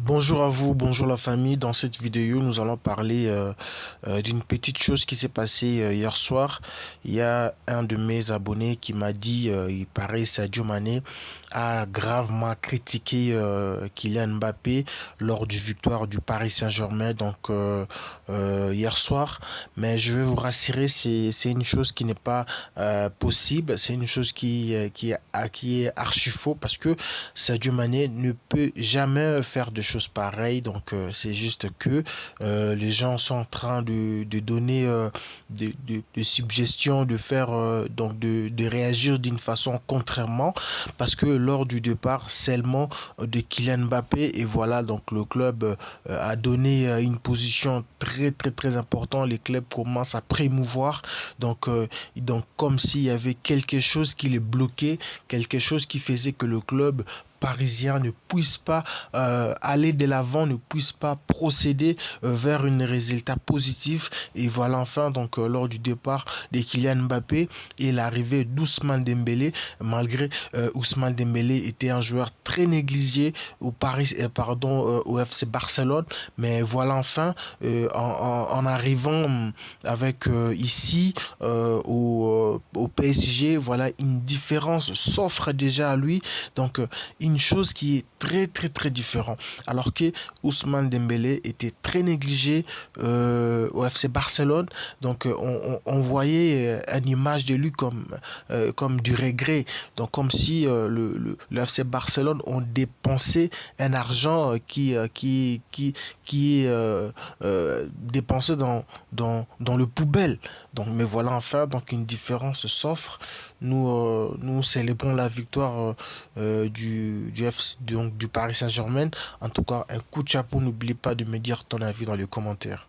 Bonjour à vous, bonjour la famille. Dans cette vidéo, nous allons parler d'une petite chose qui s'est passée hier soir. Il y a un de mes abonnés qui m'a dit, il paraît Sadio Mané a gravement critiqué Kylian Mbappé lors du victoire du Paris Saint-Germain hier soir. Mais je vais vous rassurer, c'est une chose qui n'est pas possible. C'est une chose qui est archi faux parce que Sadio Mané ne peut jamais faire de choses pareilles. C'est juste que les gens sont en train de donner de suggestions, de faire de réagir d'une façon contrairement parce que lors du départ seulement de Kylian Mbappé et voilà donc le club a donné une position très importante. Les clubs commencent à prémouvoir donc comme s'il y avait quelque chose qui les bloquait, quelque chose qui faisait que le club parisien ne puisse pas aller de l'avant, ne puisse pas procéder vers un résultat positif. Et voilà enfin lors du départ de Kylian Mbappé et l'arrivée d'Ousmane Dembélé, malgré Ousmane Dembélé était un joueur très négligé au FC Barcelone. Mais voilà enfin en arrivant avec ici au PSG, voilà une différence s'offre déjà à lui. Une chose qui est très différente. Alors que Ousmane Dembélé était très négligé au FC Barcelone, on voyait une image de lui comme du regret, donc comme si le FC Barcelone ont dépensé un argent qui est dépensé dans le poubelle. Mais voilà enfin, donc une différence s'offre. Nous célébrons la victoire du Paris Saint-Germain. En tout cas, un coup de chapeau. N'oublie pas de me dire ton avis dans les commentaires.